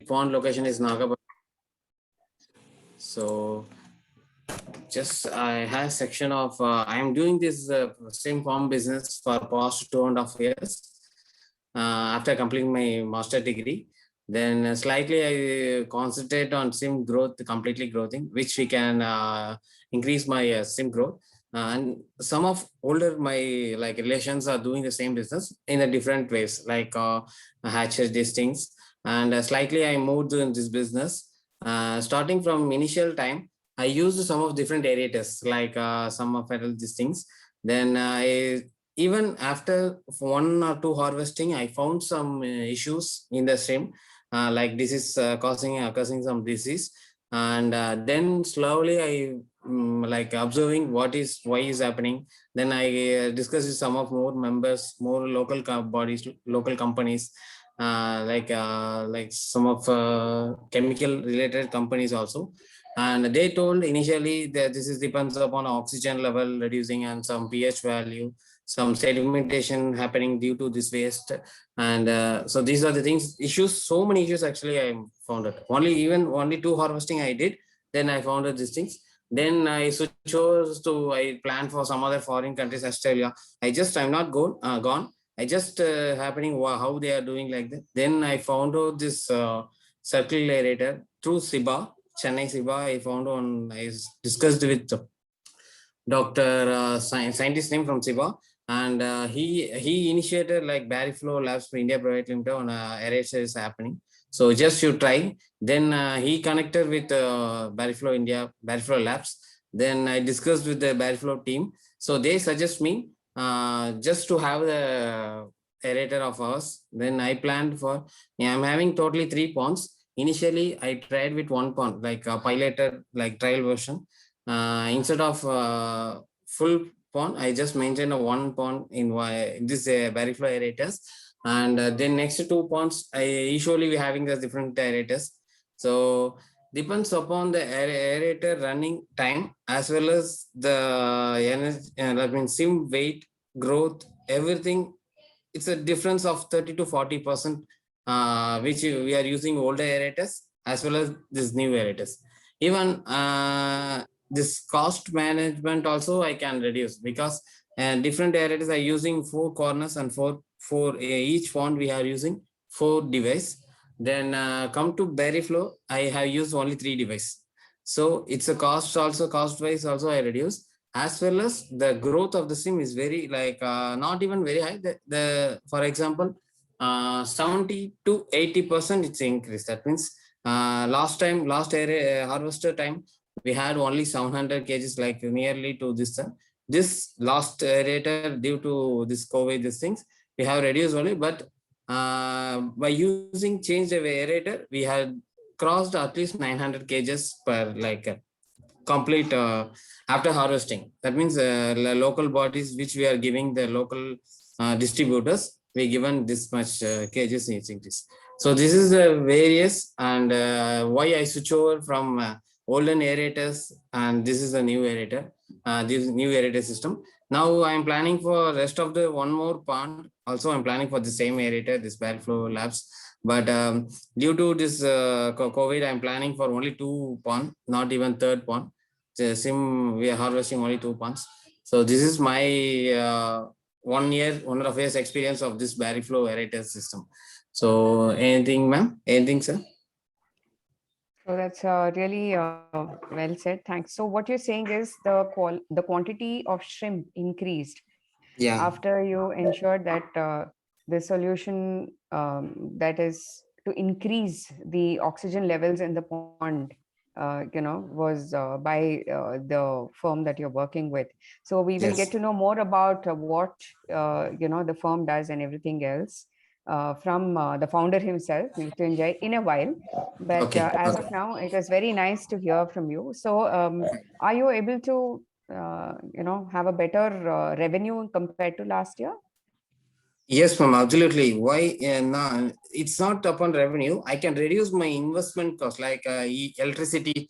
pond location is Nagapattinam. So just I have a section of I am doing this same farm business for past 2.5 years after completing my master degree. Then slightly I concentrate on sim growth, completely growing, which we can increase my sim growth. And some of older my like relations are doing the same business in a different ways, like hatches these things. And slightly I moved in this business. Starting from initial time, I used some of different aerators, like some of these things. Then I even after 1 or 2 harvesting, I found some issues in the stream, like this is causing some disease. And then slowly I like observing why is happening. Then I discuss with some of more members, more local bodies, local companies, like some of chemical related companies also. And they told initially that this is depends upon oxygen level reducing and some pH value, some sedimentation happening due to this waste. And so these are the things, issues, so many issues actually I found it. Only 2 harvesting I did, then I found out these things. Then I chose to, I planned for some other foreign countries, Australia. I'm not gone. I just happening how they are doing like that. Then I found out this circle aerator through SIBA, Chennai SIBA. I found on, I discussed with Dr. Scientist name from SIBA, and he initiated like Barryflow Labs for India Private Limited on aerator is happening. So just you try. Then he connected with Barryflow India, Barryflow Labs. Then I discussed with the Barryflow team. So they suggest me just to have the aerator of ours. Then I planned for, I'm having totally 3 ponds. Initially, I tried with 1 pond, like a piloted, like trial version. Instead of full pond, I just maintain a 1 pond in this Barryflow aerators. And then next 2 ponds, I usually we having the different aerators. So depends upon the aerator running time as well as the energy, that means sim weight, growth, everything. It's a difference of 30 to 40%, which we are using older aerators as well as this new aerators. Even this cost management also I can reduce, because different aerators are using 4 corners and for each font we are using 4 device. Then come to Berryflow, I have used only 3 device. So it's a cost wise also I reduce, as well as the growth of the sim is very like not even very high. For example, 70 to 80% it's increased. That means last harvester time we had only 700 kgs, like nearly to this. This last aerator, due to this COVID, these things, we have reduced only, but by using change of aerator, we had crossed at least 900 kgs per like complete after harvesting. That means local bodies which we are giving the local distributors, we given this much kgs in this. So this is various, and why I switch over from olden aerators, and this is a new aerator, this new aerator system. Now I'm planning for rest of the 1 more pond. Also, I'm planning for the same aerator, this Barryflow Labs. But due to this COVID, I'm planning for only 2 pond, not even 3rd pond. Sim, we are harvesting only 2 ponds. So this is my 1.5 years experience of this Barryflow aerator system. So anything, ma'am? Anything, sir? So that's really well said. Thanks. So what you're saying is the quantity of shrimp increased after you ensured that the solution that is to increase the oxygen levels in the pond, was by the firm that you're working with. So we will get to know more about what the firm does and everything else from the founder himself, Mrityunjay, in a while. But as of now, it is very nice to hear from you. So are you able to have a better revenue compared to last year? Yes, ma'am, absolutely. Why? No, it's not upon revenue. I can reduce my investment cost, like electricity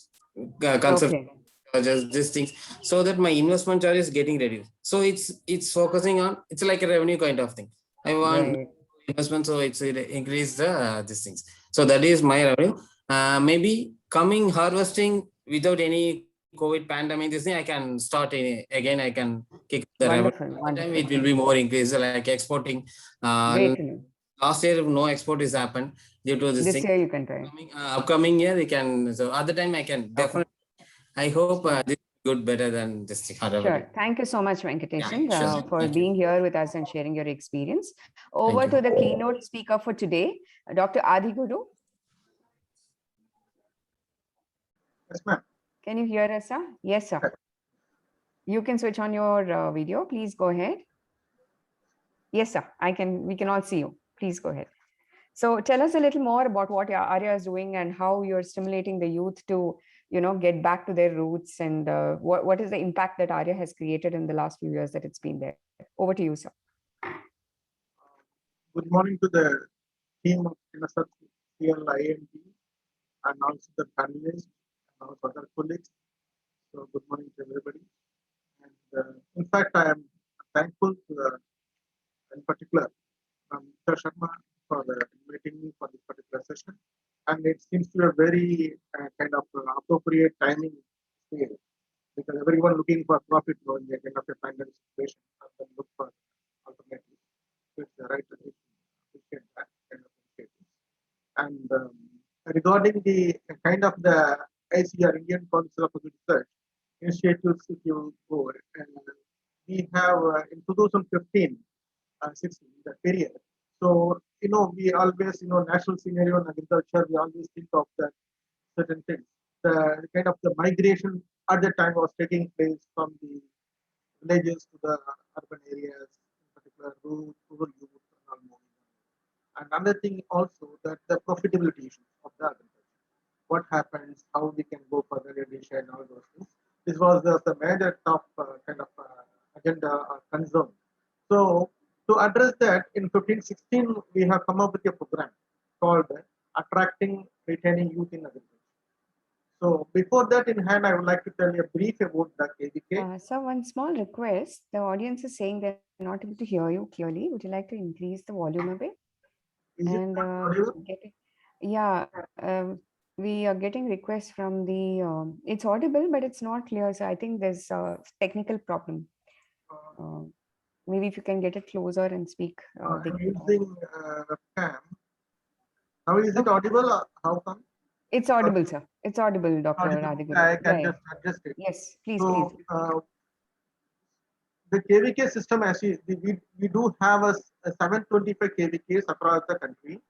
consumption charges, these things, so that my investment charge is getting reduced. So it's focusing on, it's like a revenue kind of thing. I want investment, so it's increase the these things. So that is my revenue. Maybe coming harvesting without any COVID pandemic, this thing I can start again. I can kick the revenue. That time it will be more increased, like exporting. Great to know. Last year, no export is happened due to this thing. This year you can try. Upcoming year, we can. So other time I can definitely. I hope this is good, better than this thing. Sure. Thank you so much, Venkatesan, for Thank being you. here with us and sharing your experience. Over to the keynote speaker for today, Dr. Adi Guru. Yes, ma'am. Can you hear us, sir? Yes, sir. You can switch on your video. Please go ahead. Yes, sir. We can all see you. Please go ahead. So tell us a little more about what Arya is doing and how you're stimulating the youth to, get back to their roots, and what is the impact that Arya has created in the last few years that it's been there. Over to you, sir. Good morning to the team of INT and also the panelists and also other colleagues. So good morning to everybody. And in fact, I am thankful to, in particular, Mr. Sharma for inviting me for this particular session. And it seems to be a very kind of appropriate timing here, because everyone looking for profit now in the kind of a pandemic situation and then look for alternatives. So it's the right appreciate that kind of initiatives. And regarding the kind of the ICR, Indian Council of Research initiatives, if you go, we have in 2015, 16, the period. So, we always, national scenario in agriculture, we always think of that certain things. The kind of the migration at the time was taking place from the villages to the urban areas, in particular rural youth and all moving on. And another thing also that the profitability issues of the agriculture. What happens, how we can go for the addition and all those things. This was the major top kind of agenda concern. So to address that, in 1516, we have come up with a program called Attracting Retaining Youth in Agriculture. So before that in hand, I would like to tell you a brief about the KVK. So one small request, the audience is saying they're not able to hear you clearly. Would you like to increase the volume a bit? Is and yeah, we are getting requests from the, it's audible, but it's not clear. So I think there's a technical problem. Maybe if you can get it closer and speak. I'm using webcam. Now is it audible? How come? It's audible, sir. It's audible, Dr. Radhiguru. I can just adjust it. Yes, please, so, please. The KVK system, actually, we do have a 725 KVKs across the country.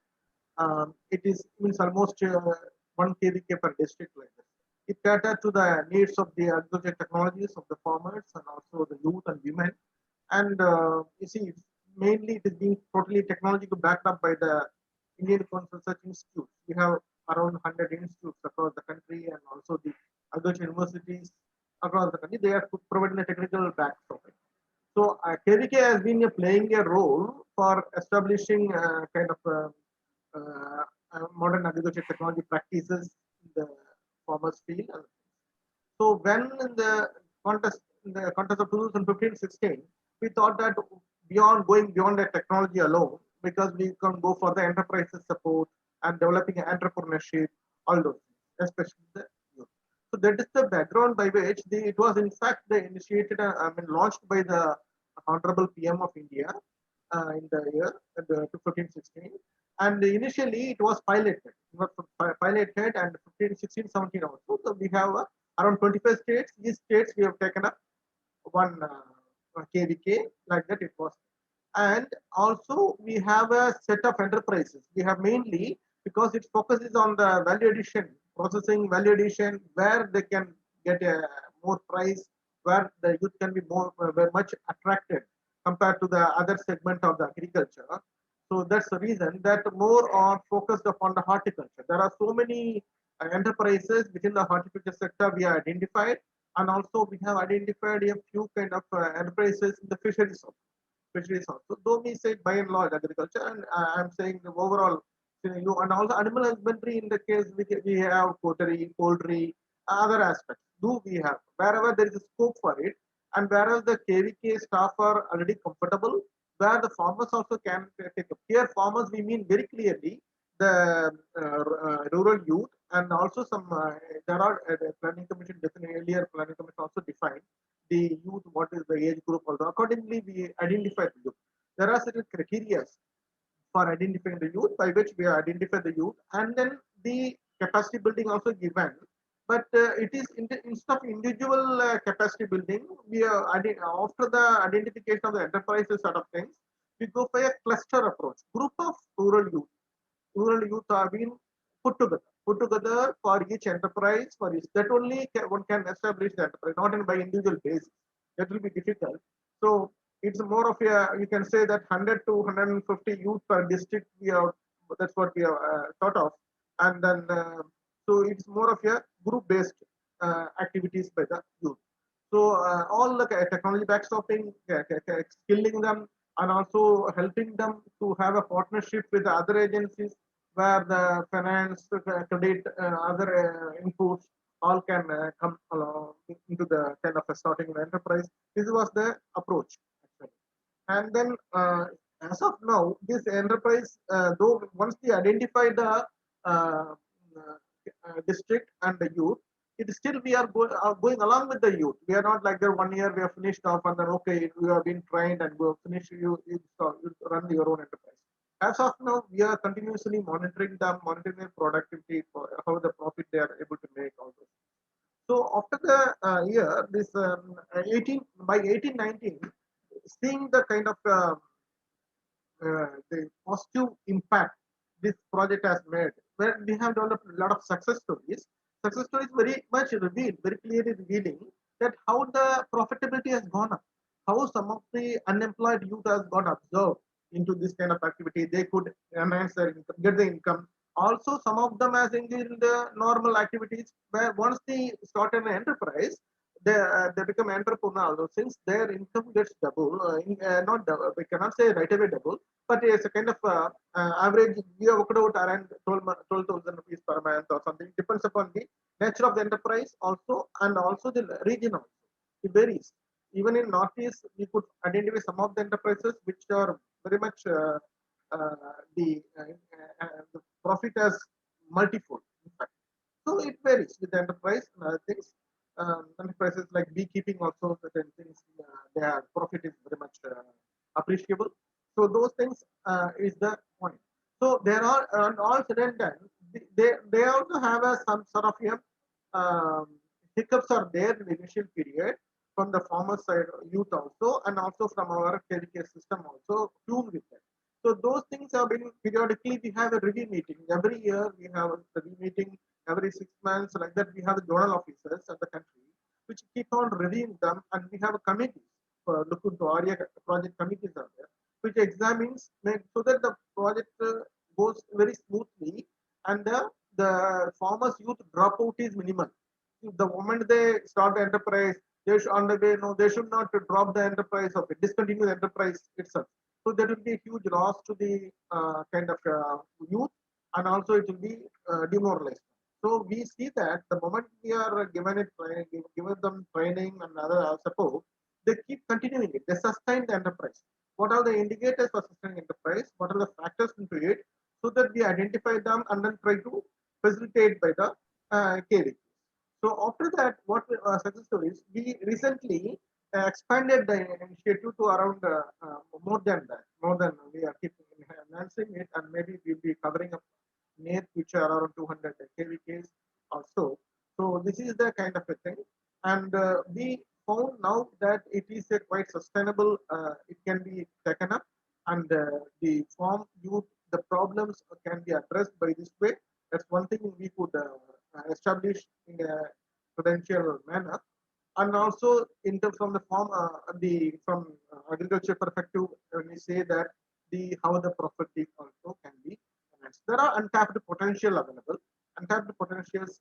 It means almost 1 KVK per district like this. It caters to the needs of the agricultural technologies of the farmers and also the youth and women. And you see, mainly it is being totally technologically backed up by the Indian Council Research Institute. We have around 100 institutes across the country and also the agricultural universities across the country. They are providing the technical backstop. So KVK has been playing a role for establishing kind of modern agriculture technology practices in the farmers' field. So when in the contest of 2015-16, we thought that going beyond the technology alone, because we can go for the enterprises support and developing entrepreneurship, all those things, especially the youth. So that is the background by which it was in fact launched by the Honorable PM of India in the year 2015-16. And initially it was piloted and 15-16-17 also. So we have around 25 states. These states we have taken up one KVK, like that it was. And also we have a set of enterprises. We have mainly, because it focuses on the value addition, processing value addition, where they can get a more price, where the youth can be very much attracted compared to the other segment of the agriculture. So that's the reason that more are focused upon the horticulture. There are so many enterprises within the horticulture sector we have identified, and also we have identified a few kind of enterprises in the fisheries also. Though we say by and large agriculture, and I'm saying the overall, and also animal husbandry in the case we have poultry, other aspects. Do we have wherever there is a scope for it, and whereas the KVK staff are already comfortable, where the farmers also can take up. Here, farmers we mean very clearly the rural youth, and also some there are the planning commission definitely earlier planning commission also defined the youth, what is the age group also. Accordingly, we identify the youth. There are certain criteria for identifying the youth by which we identify the youth, and then the capacity building also given. But it is instead of individual capacity building, we are after the identification of the enterprises sort of things, we go for a cluster approach. Group of rural youth are being put together for each enterprise, for each. That only one can establish the enterprise, not in by individual basis. That will be difficult. So it's more of a, you can say that 100 to 150 youth per district. We are, that's what we have thought of, and then so it's more of a group-based activities by the youth. So all the technology backstopping, skilling them, and also helping them to have a partnership with other agencies where the finance, credit, other inputs all can come along into the kind of a starting of enterprise. This was the approach actually. And then as of now, this enterprise, though once we identify the district and the youth, it still we are going along with the youth. We are not like that 1 year we have finished off and then okay, we have been trained and we have finished. You run your own enterprise. As of now, we are continuously monitoring them, monitoring their productivity, for how the profit they are able to make. Also, so after the year, this 18 by 1819, seeing the kind of the positive impact this project has made, where we have developed a lot of success stories. Success stories very much revealed, very clearly revealing that how the profitability has gone up, how some of the unemployed youth has got observed into this kind of activity. They could enhance their income, get the income. Also, some of them has engaged in the normal activities where once they start an enterprise, they become entrepreneur. Since their income gets double, not double, we cannot say right away double, but it's a kind of average. We have worked out around 12,000 rupees per month or something. Depends upon the nature of the enterprise also, and also the region also. It varies. Even in Northeast, we could identify some of the enterprises which are very much the profit as multifold. In fact, so it varies with the enterprise and other things. Enterprises like beekeeping also, certain things, their profit is very much appreciable. So those things is the point. So there are, and all said and done, they also have some sort of hiccups are there in the initial period from the farmer side, youth also, and also from our KVK system also tuned with that. So those things have been periodically. We have a review meeting every year. We have a review meeting every 6 months, like that. We have the zonal officers of the country which keep on reviewing them, and we have a committee for look into area project committees are there, which examines so that the project goes very smoothly, and the farmers' youth dropout is minimal. The moment they start the enterprise, they should on the way, no, they should not drop the enterprise or discontinue the enterprise itself. So there will be a huge loss to the kind of youth, and also it will be demoralized. So we see that the moment we are given it, given them training and other support, they keep continuing it. They sustain the enterprise. What are the indicators for sustaining enterprise? What are the factors into it? So that we identify them and then try to facilitate by the KV. So after that, what success stories? We recently expanded the initiative to around more than that. More than we are keeping enhancing it, and maybe we'll be covering up near future around 200 KVKs also. So this is the kind of a thing, and we found now that it is a quite sustainable. It can be taken up, and the farm youth, the problems can be addressed by this way. That's one thing we could establish in a prudential manner, and also in terms from the farm, the from agriculture perspective, when we say that the how the profit also can be enhanced. There are untapped potential available, untapped potentials,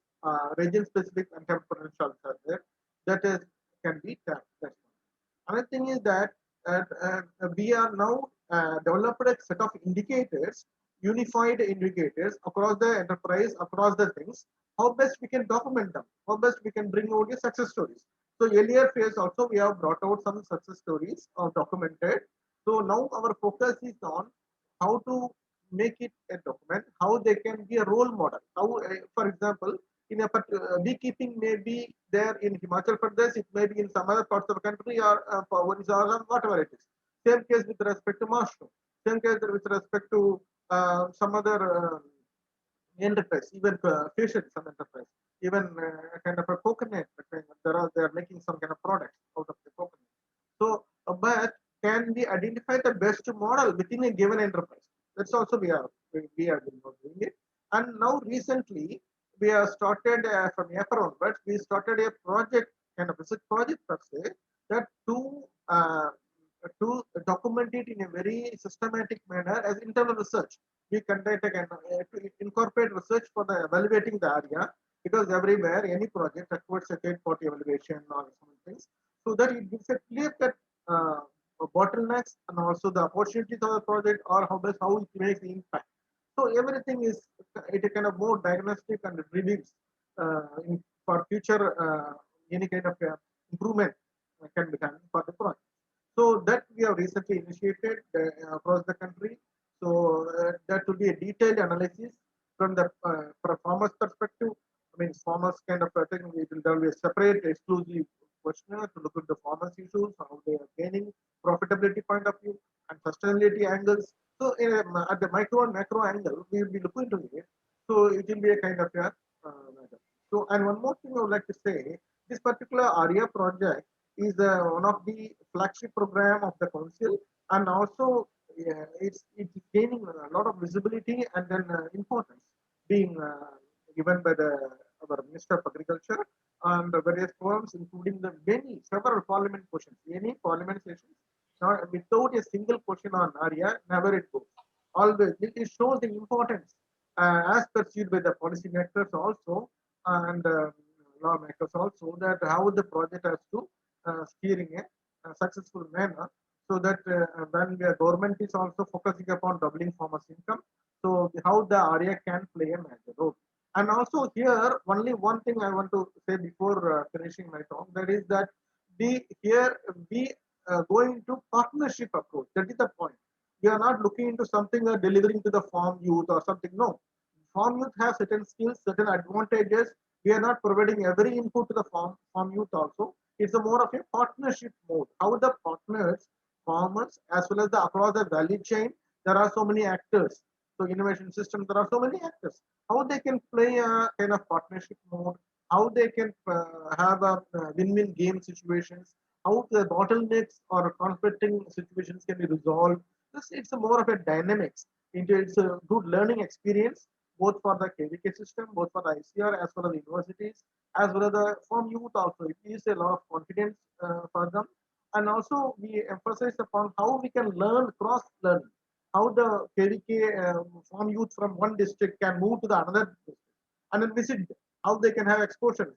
region specific untapped potentials are there that is can be tapped. That's one. Another thing is that we are now developed a set of indicators, unified indicators across the enterprise, across the things. How best we can document them? How best we can bring out the success stories? So earlier phase also we have brought out some success stories documented. So now our focus is on how to make it a document, how they can be a role model. How, for example, in a beekeeping may be there in Himachal Pradesh, it may be in some other parts of the country, or whatever it is. Same case with respect to mushroom. Same case with respect to some other enterprise, even fish in some enterprise, even kind of a coconut. They are making some kind of products out of the coconut. So, but can we identify the best model within a given enterprise? That's also we are doing it. And now recently we have started from April onwards. We started a project, kind of research project per se, that to document it in a very systematic manner as internal research. We conduct to incorporate research for the evaluating the area, because everywhere any project requires a third party evaluation or some things, so that it gives a clear cut bottlenecks and also the opportunities of the project, or how it makes the impact. So everything is it kind of more diagnostic and reveals for future any kind of improvement can be done for the project. So that we have recently initiated across the country. So that will be a detailed analysis from the farmers' perspective. I mean, farmers kind of thing. There will be a separate, exclusive questionnaire to look at the farmers' issues, how they are gaining profitability point of view and sustainability angles. So at the micro and macro angle, we will be looking into it. So it will be a kind of a matter. So, and one more thing I would like to say, this particular ARIA project is one of the flagship program of the council, and also it's gaining a lot of visibility and then importance being given by our Minister of Agriculture and the various forums, including the several parliament questions. Any parliament sessions, without a single question on ARIA, never it goes. Always, it shows the importance as perceived by the policymakers also, and lawmakers also, that how the project has to steering a successful manner, so that when the government is also focusing upon doubling farmers' income, so how the area can play a major role. And also here, only one thing I want to say before finishing my talk, that is that we going into partnership approach. That is the point. We are not looking into something delivering to the farm youth or something. No, farm youth have certain skills, certain advantages. We are not providing every input to the farm youth also. It's a more of a partnership mode. How the partners, farmers, as well as the across the value chain, there are so many actors. So innovation systems, there are so many actors. How they can play a kind of partnership mode, how they can have a win-win game situations, how the bottlenecks or conflicting situations can be resolved. It's a more of a dynamics. It's a good learning experience, both for the KVK system, both for the ICR, as well as the universities, as well as the farm youth also. It gives a lot of confidence for them. And also we emphasize upon how we can learn, cross-learning, how the KVK farm youth from one district can move to the another district and then visit them, how they can have exposure,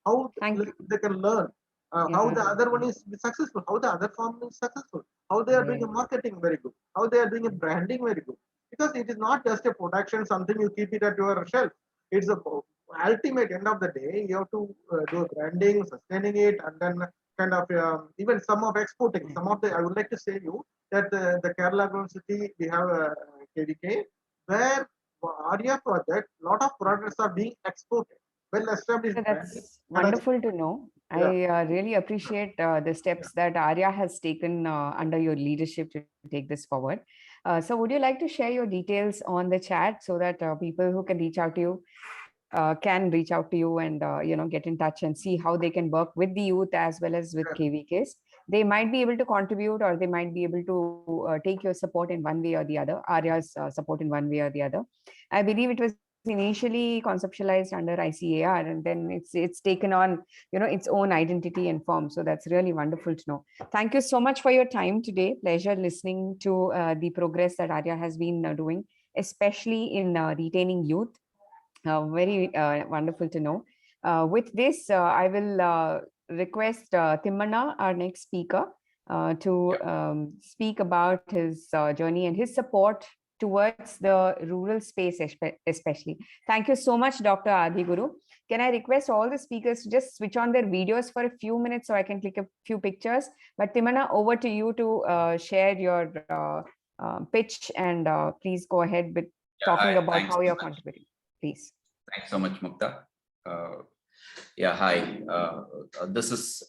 how they can learn, how the other one is successful, how the other farm is successful, how they are doing a marketing very good, how they are doing a branding very good. Because it is not just a production, something you keep it at your shelf. It's a ultimate end of the day. You have to do branding, sustaining it, and then kind of even some of exporting. Some of the I would like to say you that the Kerala University we have KVK where ARIA project, lot of products are being exported. Well established. So that's wonderful to know. Yeah. I really appreciate the steps that ARIA has taken under your leadership to take this forward. So would you like to share your details on the chat so that people who can reach out to you can reach out to you and get in touch and see how they can work with the youth as well as with KVKs? They might be able to contribute, or they might be able to take your support in one way or the other, ARIA's support in one way or the other. I believe it was initially conceptualized under ICAR, and then it's taken on its own identity and form. So that's really wonderful to know. Thank you so much for your time today. Pleasure listening to the progress that ARIA has been doing, especially in retaining youth. Very wonderful to know. With this, I will request Timmana, our next speaker, to speak about his journey and his support towards the rural space especially. Thank you so much, Dr. Adiguru. Can I request all the speakers to just switch on their videos for a few minutes so I can click a few pictures? But Timmana, over to you to share your pitch and please go ahead with talking hi, about how you're contributing, please. Thanks so much, Mukta. Yeah, hi.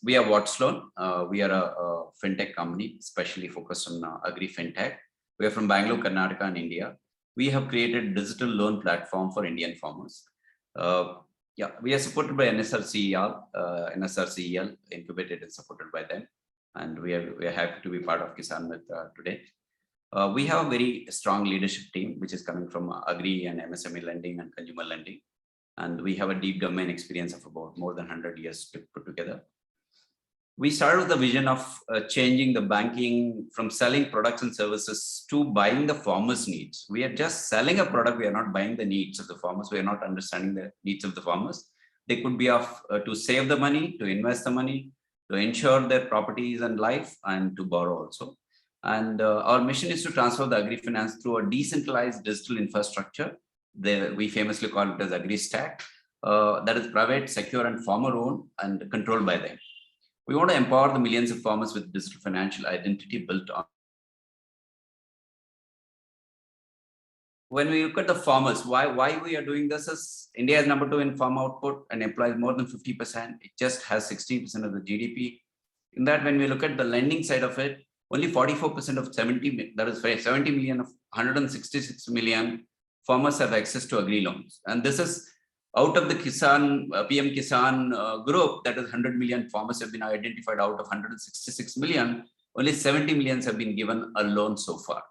We are Watslone. We are a fintech company, especially focused on agri fintech. We are from Bangalore, Karnataka, and India. We have created a digital loan platform for Indian farmers. Yeah, we are supported by NSRCEL. NSRCEL Incubated is supported by them, and we are happy to be part of KisanMitr today. We have a very strong leadership team, which is coming from agri and MSME lending and consumer lending. And we have a deep domain experience of about more than 100 years to put together. We started with the vision of changing the banking from selling products and services to buying the farmers' needs. We are just selling a product. We are not buying the needs of the farmers. We are not understanding the needs of the farmers. They could be to save the money, to invest the money, to ensure their properties and life, and to borrow also. And our mission is to transfer the agri-finance through a decentralized digital infrastructure. We famously call it as agri-stack, that is private, secure, and farmer-owned and controlled by them. We want to empower the millions of farmers with digital financial identity built on. When we look at the farmers, why we are doing this is India is number 2 in farm output and employs more than 50%. It just has 16% of the GDP. In that, when we look at the lending side of it, only 44% of 70 million of 166 million farmers have access to agri loans. And this is out of the PM Kisan group, that is 100 million farmers have been identified out of 166 million, only 70 millions have been given a loan so far.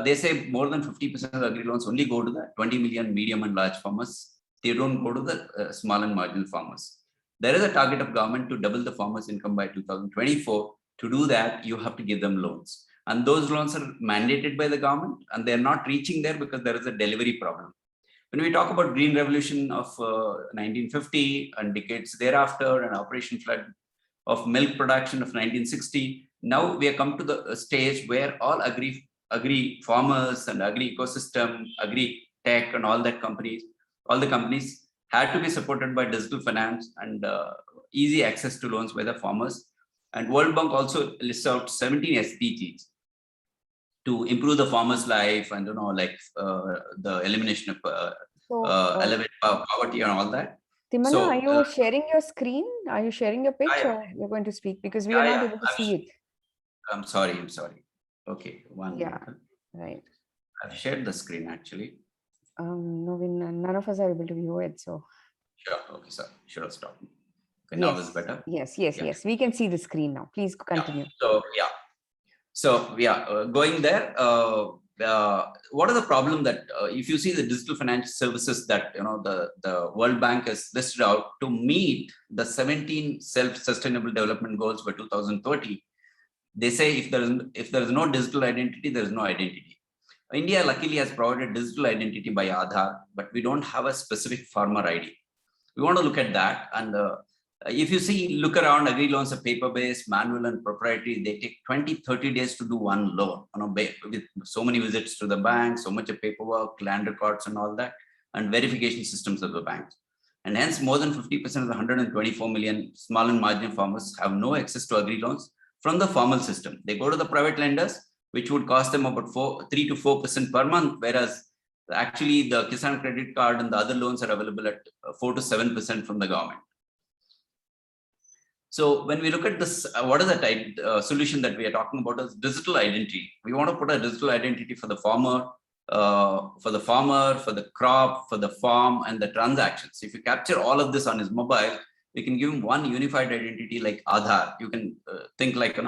They say more than 50% of agri loans only go to the 20 million medium and large farmers. They don't go to the small and marginal farmers. There is a target of government to double the farmers' income by 2024. To do that, you have to give them loans. And those loans are mandated by the government, and they're not reaching there because there is a delivery problem. When we talk about green revolution of 1950 and decades thereafter, and Operation Flood of milk production of 1960, now we have come to the stage where all agri farmers and agri ecosystem, agri tech, and all the companies had to be supported by digital finance and easy access to loans by the farmers. And World Bank also lists out 17 SDGs to improve the farmer's life and the elimination of elevated poverty and all that. Timana, are you sharing your screen? Are you sharing your pitch, or you're going to speak? Because we are not able to see it. I'm sorry. Okay, one minute. Right. I've shared the screen actually. No, none of us are able to view it. So. Sure. Okay, sir. Should have stopped. Okay, yes. Now this is better. Yes. We can see the screen now. Please continue. Going there. What are the problem that if you see the digital financial services that the World Bank has listed out to meet the 17 self-sustainable development goals by 2030, they say if there is no digital identity, there is no identity. India luckily has provided digital identity by Aadhaar, but we don't have a specific farmer ID. We want to look at that, and if you look around, agri loans are paper-based, manual and proprietary. They take 20-30 days to do one loan, with so many visits to the bank, so much of paperwork, land records and all that, and verification systems of the banks. And hence more than 50% of the 124 million small and marginal farmers have no access to agri loans from the formal system. They go to the private lenders, which would cost them about 3 to 4% per month, whereas actually the Kisan credit card and the other loans are available at 4 to 7% from the government. So when we look at this, what is the type solution that we are talking about is digital identity. We want to put a digital identity for the farmer, for the crop, for the farm, and the transactions. If you capture all of this on his mobile, we can give him one unified identity like Aadhaar. You can think like,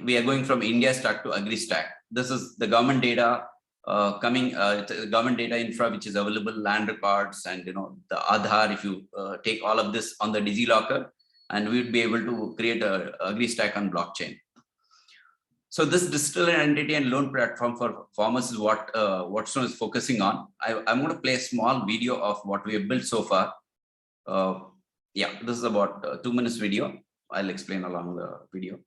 we are going from India stack to agri stack. This is the government data government data infra, which is available, land records, and the Aadhaar. If you take all of this on the DigiLocker, and we would be able to create a agri stack on blockchain. So this digital identity and loan platform for farmers is what Watson is focusing on. I'm going to play a small video of what we have built so far. This is about a 2 minutes video. I'll explain along the video.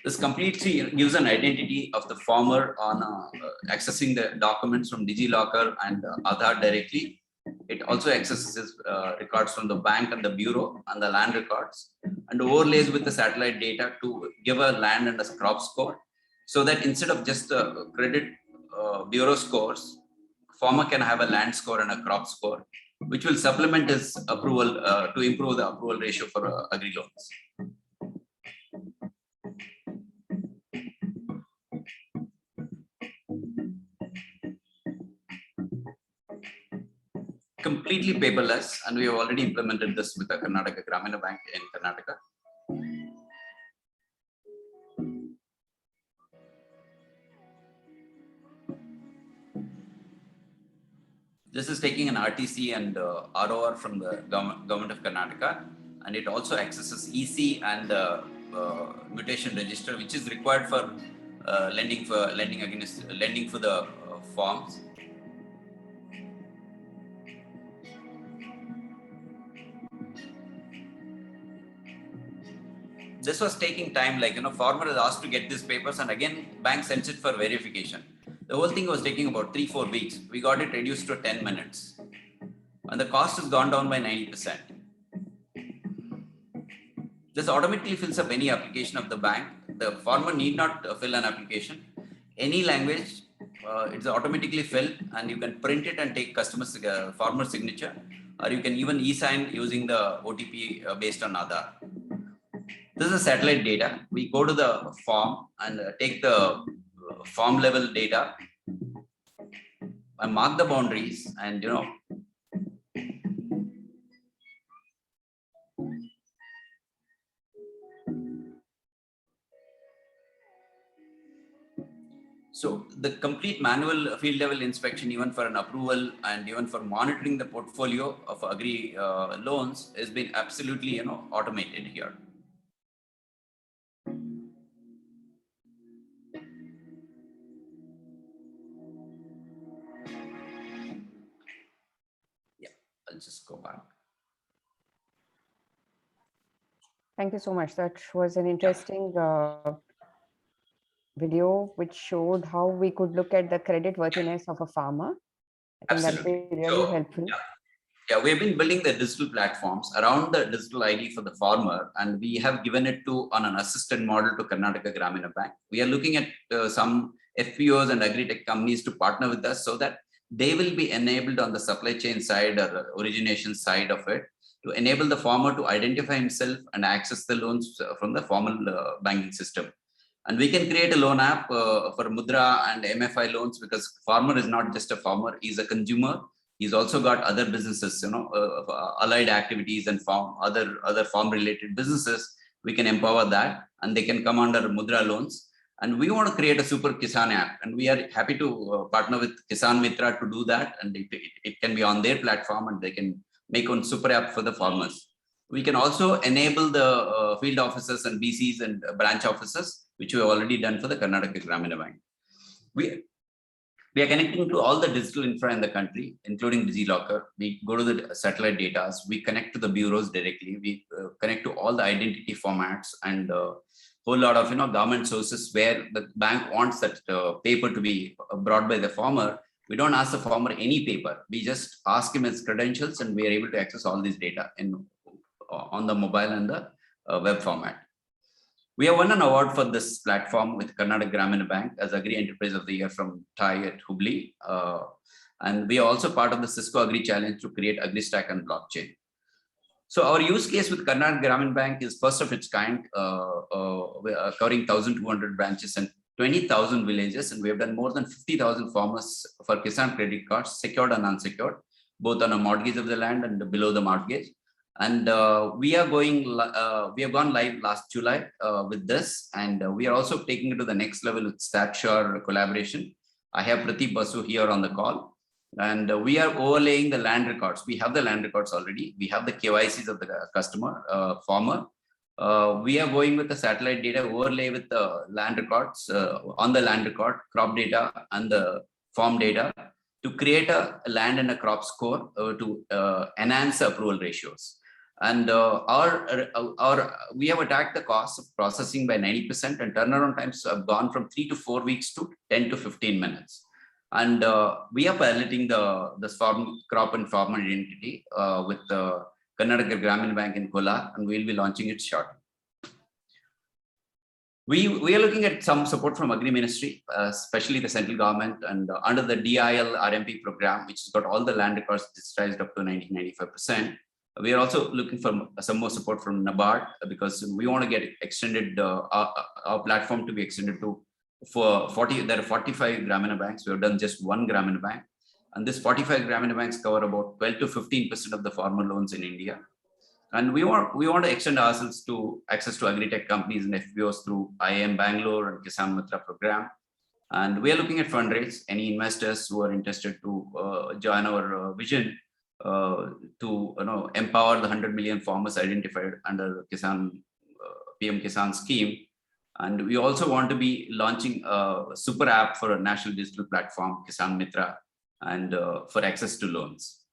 This completely gives an identity of the farmer on accessing the documents from DigiLocker and Aadhaar directly. It also accesses records from the bank and the bureau and the land records, and overlays with the satellite data to give a land and a crop score, so that instead of just the credit bureau scores, farmer can have a land score and a crop score, which will supplement his approval to improve the approval ratio for agri loans. Completely paperless, and we have already implemented this with the Karnataka Gramina Bank in Karnataka. This is taking an RTC and ROR from the government of Karnataka, and it also accesses EC and mutation register, which is required for lending for the farms. This was taking time, like, farmer is asked to get these papers, and again, bank sends it for verification. The whole thing was taking about 3-4 weeks. We got it reduced to 10 minutes. And the cost has gone down by 90%. This automatically fills up any application of the bank. The farmer need not fill an application. Any language, it's automatically filled, and you can print it and take farmer signature, or you can even e-sign using the OTP based on Aadhaar. This is satellite data. We go to the farm and take the farm level data. I mark the boundaries, and so the complete manual field level inspection, even for an approval and even for monitoring the portfolio of agri loans, has been absolutely automated here. I'll just go back. Thank you so much. That was an interesting video which showed how we could look at the credit worthiness of a farmer. I think that would be really helpful. Yeah, we've been building the digital platforms around the digital ID for the farmer, and we have given it on an assisted model to Karnataka Gramina Bank. We are looking at some FPOs and agri-tech companies to partner with us, so that they will be enabled on the supply chain side or origination side of it, to enable the farmer to identify himself and access the loans from the formal banking system. And we can create a loan app for Mudra and MFI loans, because farmer is not just a farmer, he's a consumer. He's also got other businesses, allied activities and other farm related businesses. We can empower that, and they can come under Mudra loans. And we want to create a super Kisan app, and we are happy to partner with KisanMitr to do that. And it can be on their platform, and they can make one super app for the farmers. We can also enable the field officers and BCs and branch officers, which we have already done for the Karnataka Gramina Bank. We are connecting to all the digital infra in the country, including DigiLocker. We go to the satellite data. We connect to the bureaus directly. We connect to all the identity formats and whole lot of government sources where the bank wants that paper to be brought by the farmer. We don't ask the farmer any paper. We just ask him his credentials, and we are able to access all this data on the mobile and the web format. We have won an award for this platform with Karnataka Gramina Bank as Agri Enterprise of the Year from TAI at Hubli. And we are also part of the Cisco Agri Challenge to create AgriStack and blockchain. So our use case with Karnataka Gramina Bank is first of its kind, covering 1,200 branches and 20,000 villages. And we have done more than 50,000 farmers for Kisan credit cards, secured and unsecured, both on a mortgage of the land and below the mortgage. And we have gone live last July with this, and we are also taking it to the next level with StatSure collaboration. I have Pradeep Basu here on the call, and we are overlaying the land records. We have the land records already. We have the KYCs of the customer, farmer. We are going with the satellite data overlay with the land records on the land record, crop data, and the farm data to create a land and a crop score to enhance the approval ratios. And we have attacked the cost of processing by 90%, and turnaround times have gone from 3 to 4 weeks to 10 to 15 minutes. And we are piloting this crop and farmer identity with the Karnataka Gramin Bank in Kolar, and we'll be launching it shortly. We are looking at some support from Agri Ministry, especially the central government, and under the DIL RMP program, which has got all the land records digitized up to 95%. We are also looking for some more support from NABARD because we want to get extended our platform to be extended to for 40. There are 45 Gramina banks. We have done just one Gramina bank, and this 45 Gramina banks cover about 12 to 15% of the farmer loans in India. And we want to extend ourselves to access to agri-tech companies and FPOs through IIM Bangalore and KisanMitr program. And we are looking at fundraise. Any investors who are interested to join our vision to empower the 100 million farmers identified under PM Kisan scheme. And we also want to be launching a super app for a national digital platform, KisanMitr, and for access to loans.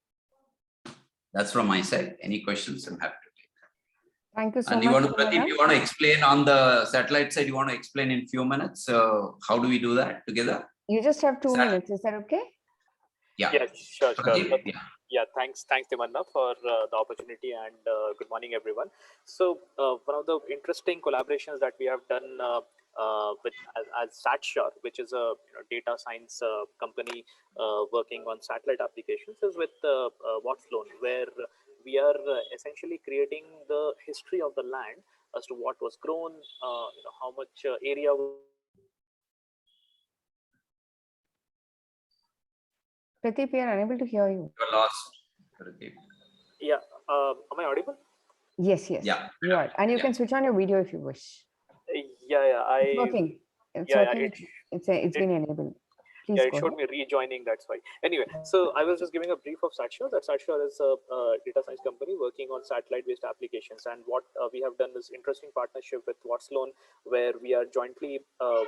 That's from my side. Any questions? I'm happy to take. Thank you so much. And you want to explain on the satellite side, you want to explain in a few minutes. How do we do that together? You just have 2 minutes. Is that okay? Yeah. Yes, sure. Yeah. Thanks, Timanna, for the opportunity, and good morning, everyone. So one of the interesting collaborations that we have done with as SatSure, which is a data science company working on satellite applications, is with Watslone, where we are essentially creating the history of the land as to what was grown, how much area. Pradeep, we are unable to hear you. You're lost, Pradeep. Yeah. Am I audible? Yes. Yeah. You are. And you can switch on your video if you wish. Yeah. It's working. It's working. It's been enabled. Please it showed me rejoining, that's why. Anyway, so I was just giving a brief of SatSure. That SatSure is a data science company working on satellite-based applications. And what we have done is interesting partnership with Watslone, where we are jointly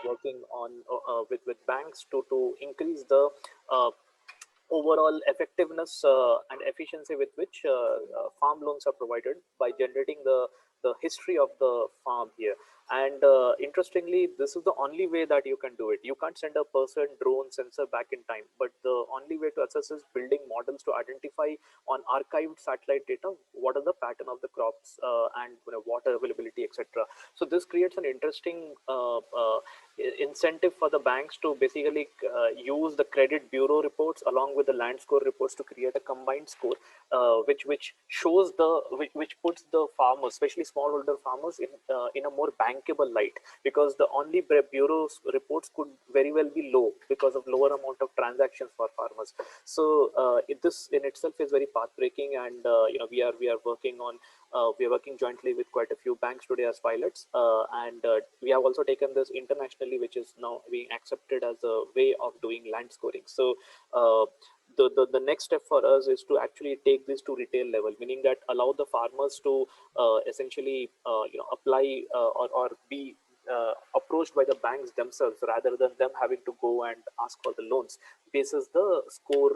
working on with banks to increase the overall effectiveness and efficiency with which farm loans are provided by generating the history of the farm here. And interestingly, this is the only way that you can do it. You can't send a person, drone, sensor back in time, but the only way to assess is building models to identify on archived satellite data what are the pattern of the crops and water availability, etc. So this creates an interesting incentive for the banks to basically use the credit bureau reports along with the land score reports to create a combined score, which shows which puts the farmers, especially smallholder farmers, in a more bankable light, because the only bureau's reports could very well be low because of lower amount of transactions for farmers. So this in itself is very path breaking, and we are working jointly with quite a few banks today as pilots, and we have also taken this internationally, which is now being accepted as a way of doing land scoring. So the next step for us is to actually take this to retail level, meaning that allow the farmers to essentially apply or be approached by the banks themselves, rather than them having to go and ask for the loans basis the score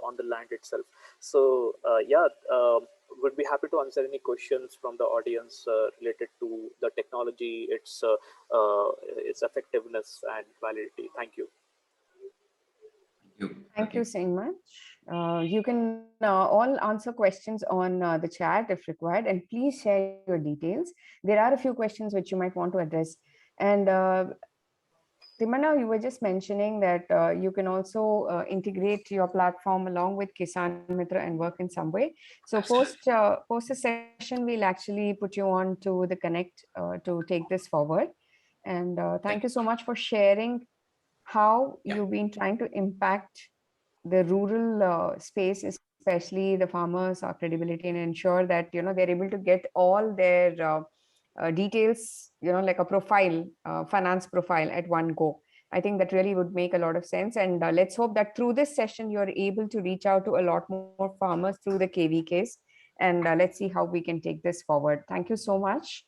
on the land itself. So would be happy to answer any questions from the audience related to the technology, its effectiveness and validity. Thank you. Thank you so much. You can all answer questions on the chat if required, and please share your details. There are a few questions which you might want to address. And Timanna, you were just mentioning that you can also integrate your platform along with KisanMitr and work in some way. So post the session, we'll actually put you on to the Connect to take this forward. And thank you so much for sharing how you've been trying to impact the rural space, especially the farmers' credibility, and ensure that they're able to get all their details, like a profile, finance profile at one go. I think that really would make a lot of sense. And let's hope that through this session, you're able to reach out to a lot more farmers through the KVKs. And let's see how we can take this forward. Thank you so much.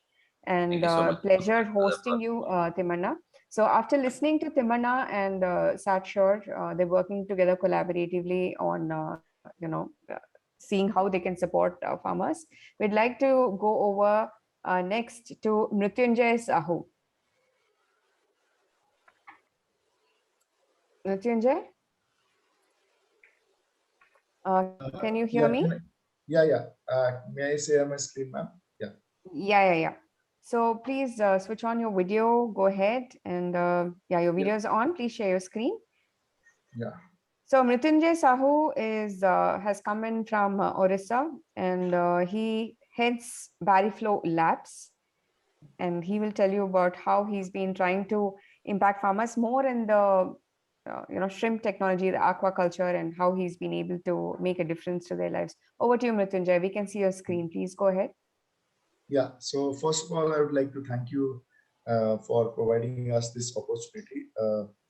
And pleasure hosting you, Timanna. So after listening to Timanna and SatSure, they're working together collaboratively on, seeing how they can support farmers. We'd like to go over next to Mrityunjay Sahu. Mrityunjay? Can you hear Yeah, me? yeah. May I share my screen, ma'am? Yeah. Yeah. So please switch on your video. Go ahead and yeah, your video is on. Please share your screen. Yeah. So Mrityunjay Sahu is has come in from Orissa, and he heads Barryflow Labs, and he will tell you about how he's been trying to impact farmers more in the shrimp technology, the aquaculture, and how he's been able to make a difference to their lives. Over to you, Mrityunjay. We can see your screen. Please go ahead. Yeah. So first of all, I would like to thank you for providing us this opportunity.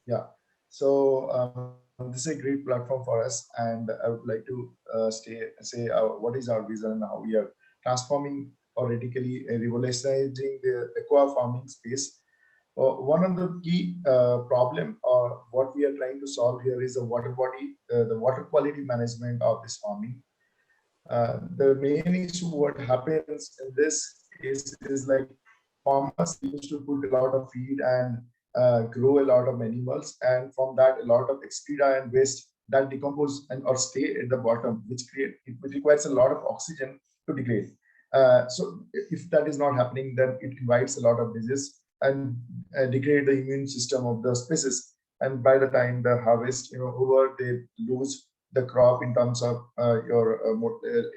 Yeah. So this is a great platform for us, and I would like to say what is our vision and how we are transforming or radically revolutionizing the aqua farming space. One of the key problem or what we are trying to solve here is the water body, the water quality management of this farming. The main issue what happens in this case is like farmers used to put a lot of feed and grow a lot of animals, and from that a lot of excreta and waste that decompose and or stay at the bottom, which requires a lot of oxygen to degrade. So if that is not happening, then it invites a lot of disease and degrade the immune system of the species. And by the time the harvest, over, they lose the crop in terms of your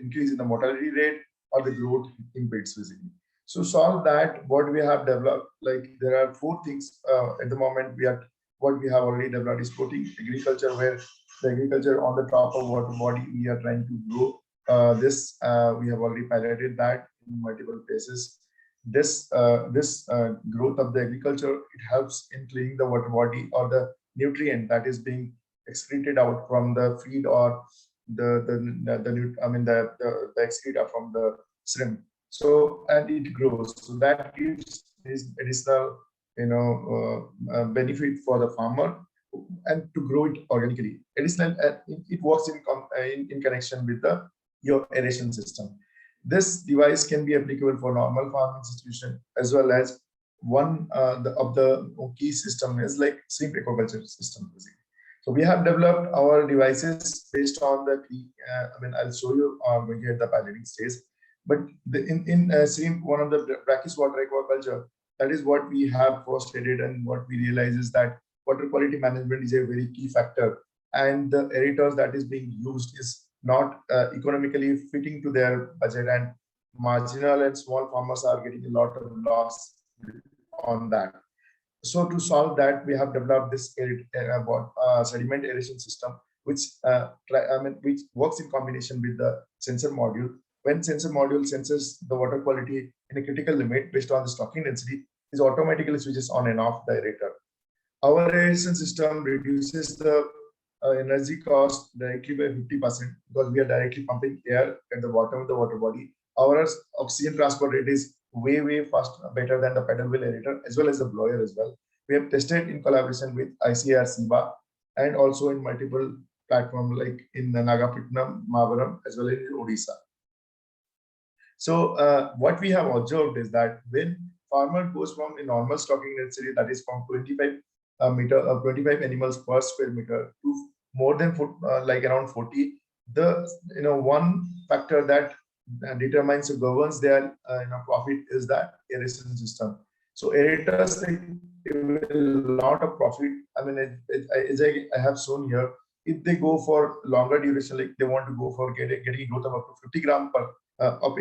increase in the mortality rate or the growth impedes basically. So solve that, what we have developed, like there are four things at the moment what we have already developed is protein agriculture, where the agriculture on the top of water body we are trying to grow. We have already piloted that in multiple places. This growth of the agriculture, it helps in cleaning the water body or the nutrient that is being excreted out from the feed or the excreta from the shrimp. So and it grows. So that gives this additional benefit for the farmer and to grow it organically. Additional, it works in connection with your aeration system. This device can be applicable for normal farming situation as well as one of the key system is like shrimp aquaculture system basically. So we have developed our devices based on the I'll show you when we get the piloting stage. But in shrimp, one of the brackish water aquaculture, that is what we have first studied, and what we realize is that water quality management is a very key factor, and the aerators that is being used is not economically fitting to their budget, and marginal and small farmers are getting a lot of loss on that. So to solve that, we have developed this sediment aeration system, which which works in combination with the sensor module. When sensor module senses the water quality in a critical limit based on the stocking density, it automatically switches on and off the aerator. Our aeration system reduces the energy cost directly by 50% because we are directly pumping air at the bottom of the water body. Our oxygen transport rate is way fast, better than the pedal wheel aerator as well as the blower as well. We have tested in collaboration with ICAR SIBA and also in multiple platforms like in Nagapattinam, Mavaram as well as in Odisha. So what we have observed is that when farmer goes from a normal stocking density, that is from 25 animals per square meter to more than like around 40, the one factor that determines or governs their profit is that aeration system. So aerators a lot of profit. As I have shown here, if they go for longer duration, like they want to go for getting growth of up to 50 gram per of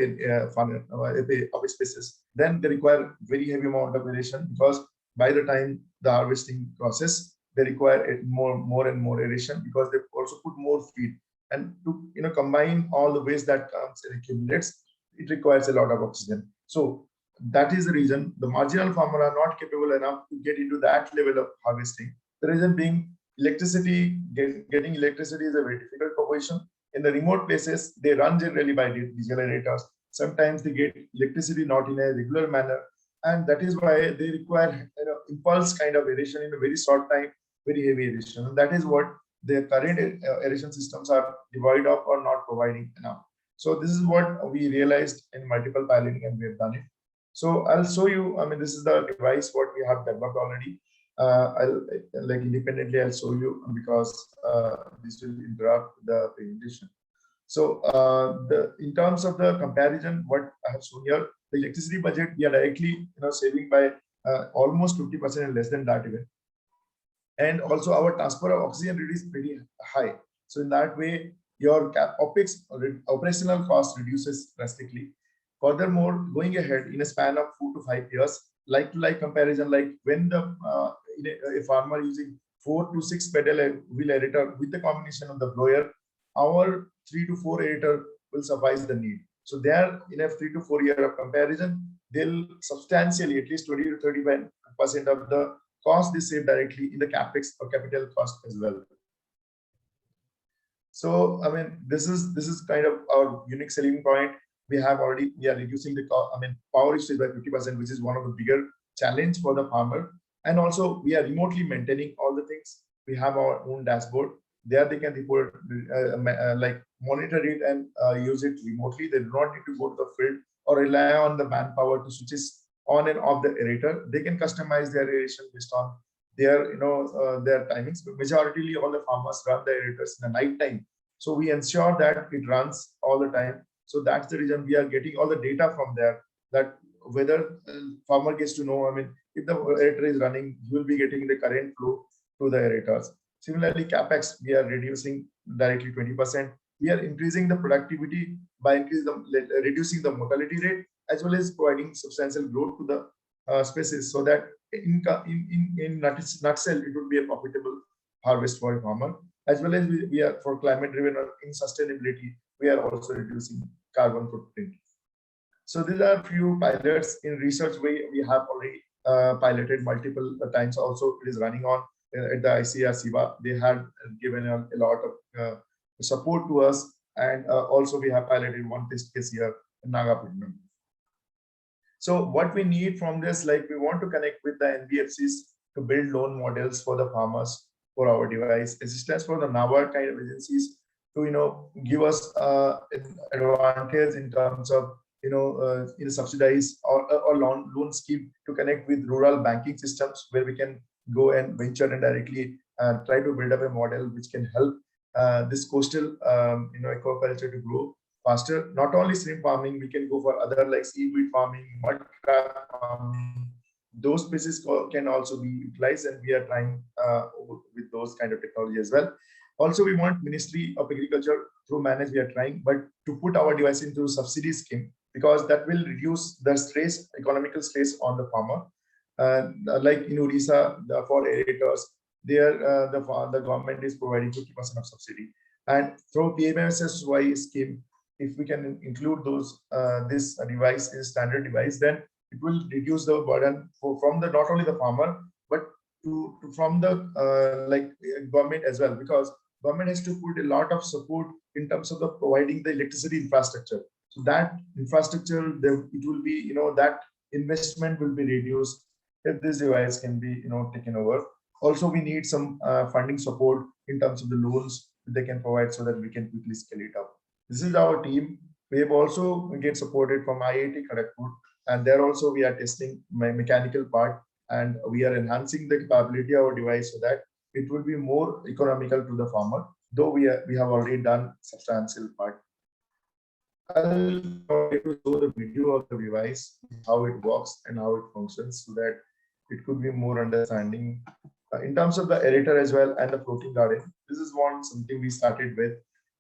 a species, then they require very heavy amount of aeration, because by the time the harvesting process, they require more and more aeration, because they also put more feed, and to combine all the waste that comes and accumulates, it requires a lot of oxygen. So that is the reason the marginal farmer are not capable enough to get into that level of harvesting. The reason being electricity, getting electricity is a very difficult proposition. In the remote places, they run generally by diesel generators. Sometimes they get electricity not in a regular manner, and that is why they require impulse kind of aeration in a very short time, very heavy aeration. And that is what their current aeration systems are devoid of or not providing enough. So this is what we realized in multiple piloting, and we have done it. So I'll show you. This is the device what we have developed already. I'll independently I'll show you, because this will interrupt the presentation. So in terms of the comparison, what I have shown here, the electricity budget, we are directly saving by almost 50% and less than that even. And also our transfer of oxygen rate is pretty high. So in that way, your OPEX operational cost reduces drastically. Furthermore, going ahead in a span of 4 to 5 years, like to like comparison, like when the a farmer using 4 to 6 pedal wheel aerator with the combination of the blower, our 3 to 4 aerator will suffice the need. So there, in a 3 to 4 year of comparison, they'll substantially, at least 20 to 35% of the cost they save directly in the capex or capital cost as well. So I mean, this is kind of our unique selling point. We are reducing the cost, power usage by 50%, which is one of the bigger challenge for the farmer. And also we are remotely maintaining all the things. We have our own dashboard. There they can report, like monitor it and use it remotely. They do not need to go to the field or rely on the manpower to switches on and off the aerator. They can customize their aeration based on their their timings. But majority all the farmers run the aerators in the night time. So we ensure that it runs all the time. So that's the reason we are getting all the data from there, that whether farmer gets to know, if the aerator is running, you will be getting the current flow to the aerators. Similarly, capex, we are reducing directly 20%. We are increasing the productivity by reducing the mortality rate, as well as providing substantial growth to the species, so that in nutshell, it would be a profitable harvest for a farmer. As well as we are for climate driven or in sustainability, we are also reducing carbon footprint. So these are a few pilots in research we have already piloted multiple times. Also, it is running on at the ICR SIVA. They had given a lot of support to us, and also we have piloted one test case here in Nagapattinam. So what we need from this, like we want to connect with the NBFCs to build loan models for the farmers for our device, assistance for the NABARD kind of agencies to give us an advantage in terms of in subsidize or loan scheme to connect with rural banking systems, where we can go and venture and directly try to build up a model which can help this coastal aquaculture to grow faster. Not only shrimp farming, we can go for other like seaweed farming, mud crab farming. Those species can also be utilized, and we are trying with those kind of technology as well. Also, we want Ministry of Agriculture through manage, we are trying, but to put our device into subsidy scheme, because that will reduce the stress, economical stress on the farmer. Like in Odisha, for aerators, there the government is providing 50% of subsidy, and through PMSSY scheme, if we can include those this device is standard device, then it will reduce the burden from the not only the farmer but from the government as well, because government has to put a lot of support in terms of the providing the electricity infrastructure. So that infrastructure, it will be that investment will be reduced if this device can be taken over. Also, we need some funding support in terms of the loans they can provide, so that we can quickly scale it up. This is our team. We have also get supported from IIT Kharagpur, and there also we are testing my mechanical part, and we are enhancing the capability of our device so that it will be more economical to the farmer, though we have already done substantial part. I'll try to show the video of the device, how it works and how it functions, so that it could be more understanding. In terms of the aerator as well and the floating garden, this is something we started with,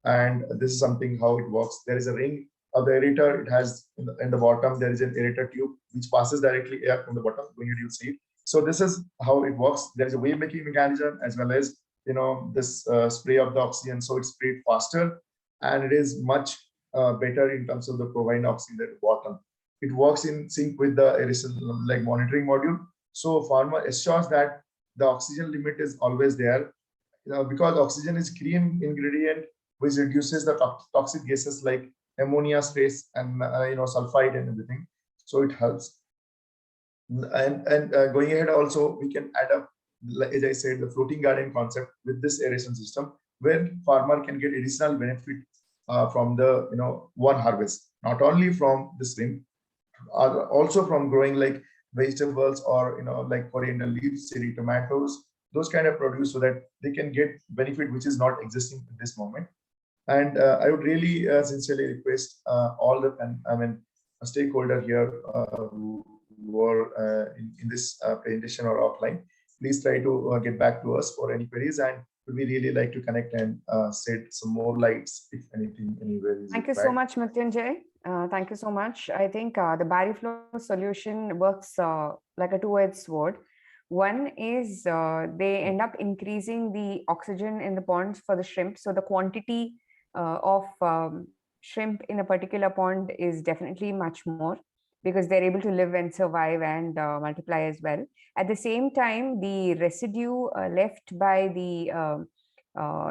and this is something how it works. There is a ring of the aerator. It has in the bottom, there is an aerator tube which passes directly air from the bottom when you see it. So this is how it works. There is a wave making mechanism, as well as this spray of the oxygen, so it's sprayed faster, and it is much better in terms of the providing oxygen at the bottom. It works in sync with the aeration monitoring module. So farmer assures that the oxygen limit is always there, because oxygen is key ingredient which reduces the toxic gases like ammonia, stress, and sulfide and everything. So it helps. And going ahead, also we can add up, as I said, the floating garden concept with this aeration system, where farmer can get additional benefit from the one harvest, not only from the shrimp, also from growing like vegetables or like coriander leaves, cherry tomatoes, those kind of produce, so that they can get benefit which is not existing at this moment. And I would really sincerely request all the stakeholder here who are in this presentation or offline, please try to get back to us for any queries, and would we really like to connect and shed some more lights if anything anywhere is Thank you so required. much, Mrityunjay. Thank you so much. I think the BarryFlow solution works like a two-edged sword. One is they end up increasing the oxygen in the ponds for the shrimp. So the quantity of shrimp in a particular pond is definitely much more, because they're able to live and survive and multiply as well. At the same time, the residue left by the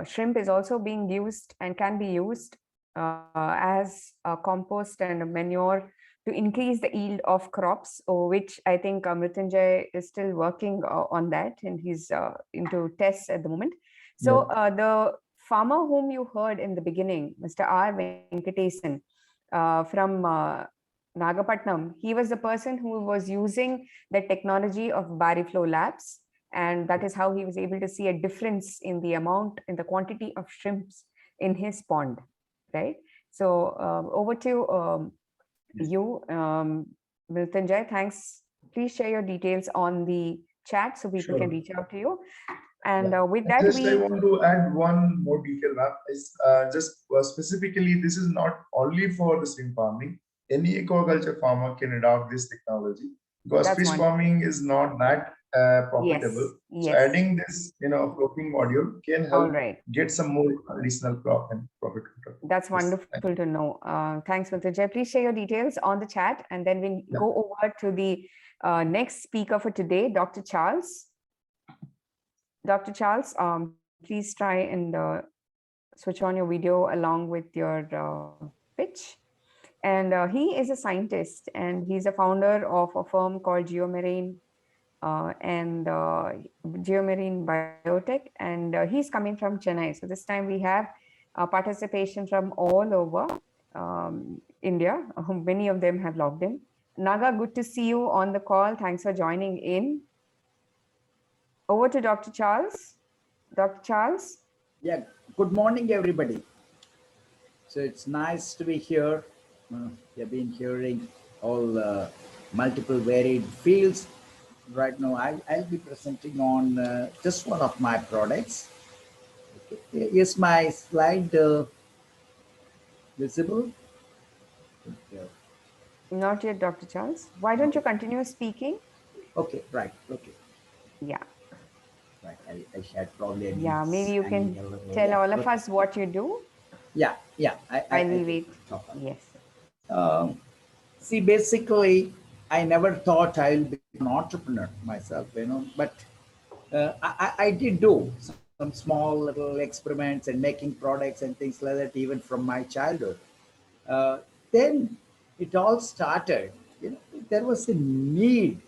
shrimp is also being used and can be used as a compost and a manure to increase the yield of crops, which I think Mrityunjay is still working on that, and he's into tests at the moment. So the farmer whom you heard in the beginning, Mr. R. Venkatesan from Nagapatnam, he was the person who was using the technology of BarryFlow Labs, and that is how he was able to see a difference in the amount, in the quantity of shrimps in his pond, right? So over to you, Mrityunjay. Thanks. Please share your details on the chat so people can reach out to you. And with that, I want to add one more detail, ma'am. Is specifically, this is not only for the shrimp farming. Any aquaculture farmer can adopt this technology, because fish farming is not that profitable. Yes. So adding this, floating module can help get some more additional crop and profit. That's wonderful to know. Thanks, Mrityunjay. Please share your details on the chat, and then we'll go over to the next speaker for today, Dr. Charles. Dr. Charles, please try and switch on your video along with your pitch. And he is a scientist, and he's a founder of a firm called Geomarine and Geomarine Biotech, and he's coming from Chennai. So this time we have participation from all over India. Many of them have logged in. Naga, good to see you on the call. Thanks for joining in. Over to Dr. Charles. Dr. Charles? Yeah, good morning, everybody. So it's nice to be here. You've been hearing all multiple varied fields. Right now, I'll be presenting on just one of my products. Okay. Is my slide visible? Okay. Not yet, Dr. Charles. Why don't you continue speaking? Okay, right, okay. Yeah. Right, I shared probably. Yeah, maybe you can tell all of us what you do. Yeah. I will wait. Yes. See, basically, I never thought I'll be an entrepreneur myself, but I did do some small little experiments and making products and things like that, even from my childhood. Then it all started, there was a need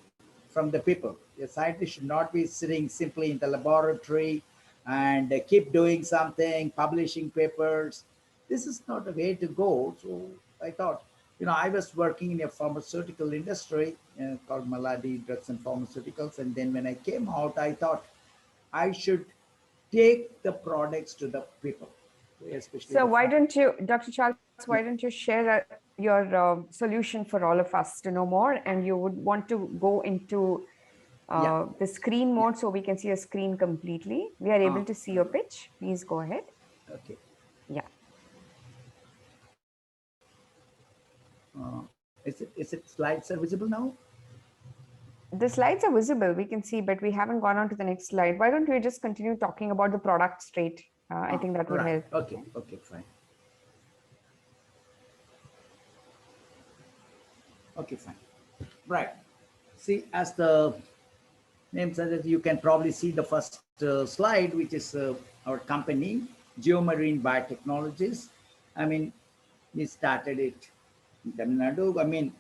from the people. A scientist should not be sitting simply in the laboratory and keep doing something, publishing papers. This is not a way to go. So I thought, I was working in a pharmaceutical industry called Maladi Drugs and Pharmaceuticals. And then when I came out, I thought I should take the products to the people. Especially so why don't you, Dr. Charles, why don't you share your solution for all of us to know more? And you would want to go into the screen mode so we can see your screen completely. We are able to see your pitch. Please go ahead. Okay. Yeah. Is it slides are visible now? The slides are visible, we can see, but we haven't gone on to the next slide. Why don't we just continue talking about the product straight? I think that would help. Okay, fine. Okay, fine. Right. See, as the name suggests, you can probably see the first slide, which is our company, Geomarine Biotechnologies. I mean, we started it in Tamil Nadu. I mean,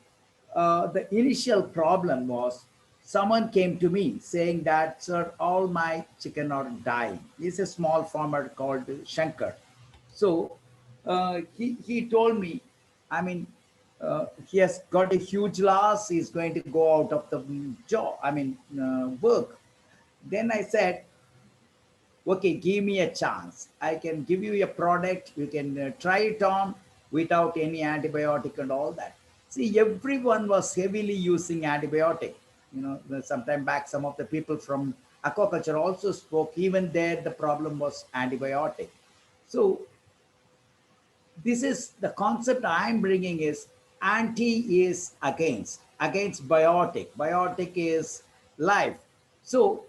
the initial problem was someone came to me saying that, sir, all my chicken are dying. He's a small farmer called Shankar. So he told me, I mean, he has got a huge loss. He's going to go out of the job, work. Then I said, okay, give me a chance. I can give you a product, you can try it on without any antibiotic and all that. See, everyone was heavily using antibiotic. You know, sometime back, some of the people from aquaculture also spoke. Even there, the problem was antibiotic. So this is the concept I'm bringing is anti is against biotic. Biotic is life. So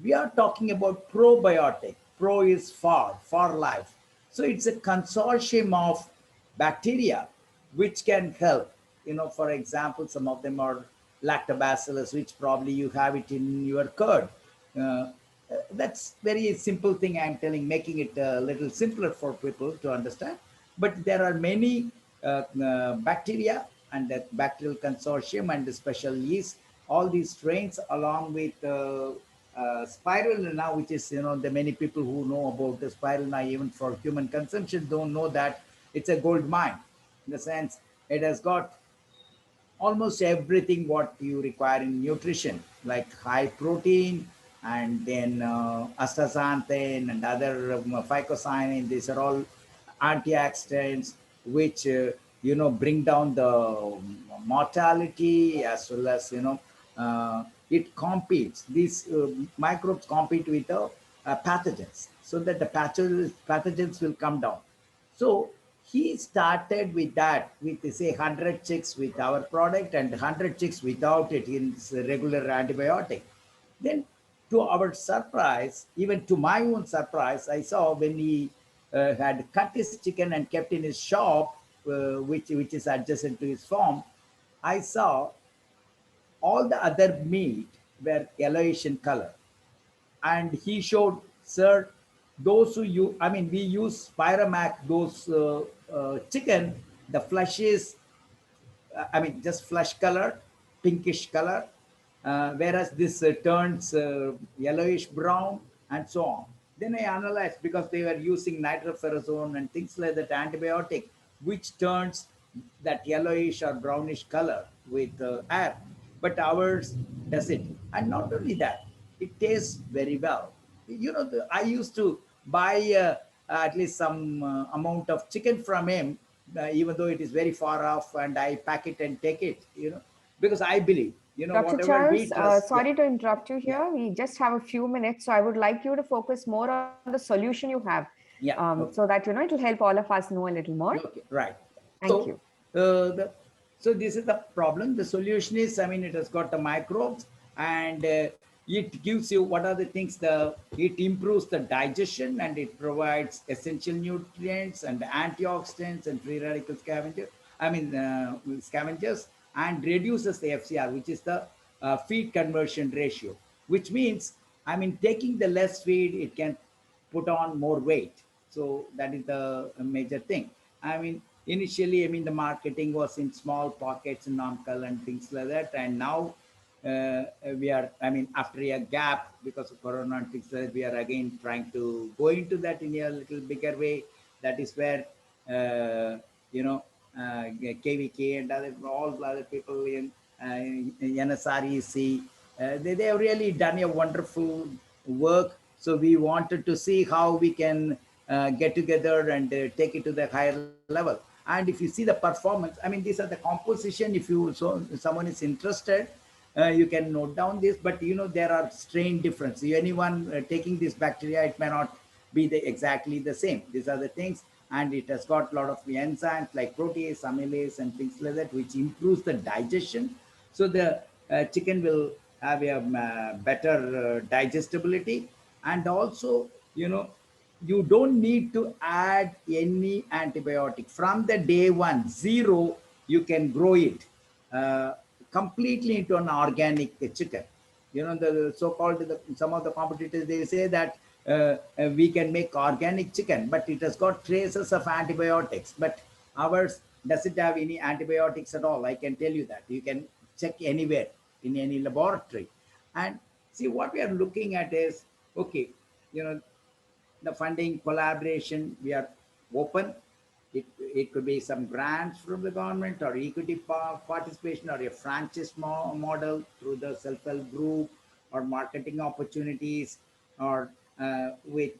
we are talking about probiotic. Pro is for life. So it's a consortium of bacteria which can help. You know, for example, some of them are lactobacillus, which probably you have it in your curd. Uh, that's very simple thing I'm telling, making it a little simpler for people to understand. But there are many bacteria and that bacterial consortium and the special yeast, all these strains along with spirulina, which is, you know, the many people who know about the spirulina even for human consumption don't know that it's a gold mine, in the sense it has got almost everything what you require in nutrition, like high protein and then astaxanthin and other phycocyanin. These are all antioxidants which bring down the mortality, as well as it competes. These microbes compete with the pathogens, so that the pathogens will come down. So he started with that, with say 100 chicks with our product and 100 chicks without it in regular antibiotic. Then, to our surprise, even to my own surprise, I saw when he had cut his chicken and kept in his shop, which is adjacent to his farm. I saw all the other meat were yellowish in color, and he showed, sir, those who you, I mean, we use Spiramac, those chicken, the flesh is I mean, just flesh color, pinkish color, whereas this turns yellowish brown and so on. Then I analyzed, because they were using nitrofurazone and things like that, antibiotic, which turns that yellowish or brownish color with air. But ours does it. And not only that, it tastes very well. You know, I used to buy at least some amount of chicken from him, even though it is very far off, and I pack it and take it, because I believe, Dr. whatever we Charles, trust. Yeah, sorry to interrupt you yeah, here. We just have a few minutes, so I would like you to focus more on the solution you have, yeah. so Okay. that it'll help all of us know a little more. Okay, right. Thank So, you. the so this is the problem. The solution is, I mean, it has got the microbes, and it gives you what are the things. It improves the digestion, and it provides essential nutrients and antioxidants and free radical scavengers. I mean, scavengers, and reduces the FCR, which is the feed conversion ratio. Which means, I mean, taking the less feed, it can put on more weight. So that is the major thing. I mean, initially, I mean, the marketing was in small pockets in Namkal and things like that. And now we are, I mean, after a gap because of Corona and things like that, we are again trying to go into that in a little bigger way. That is where, uh, you know, KVK and all other people in NSREC, they have really done a wonderful work. So we wanted to see how we can get together and take it to the higher level. And if you see the performance, I mean, these are the composition. If you someone is interested, you can note down this. But there are strain difference. Anyone taking this bacteria, it may not be exactly the same. These are the things, and it has got a lot of enzymes like protease, amylase, and things like that, which improves the digestion. So the chicken will have a better digestibility, and also, you don't need to add any antibiotic from the day one, zero. You can grow it uh, completely into an organic chicken. The so-called, some of the competitors, they say that we can make organic chicken, but it has got traces of antibiotics. But ours doesn't have any antibiotics at all. I can tell you that. You can check anywhere in any laboratory. And see, what we are looking at is, okay, you know the funding collaboration, we are open. It could be some grants from the government, or equity participation, or a franchise model through the self-help group, or marketing opportunities, or with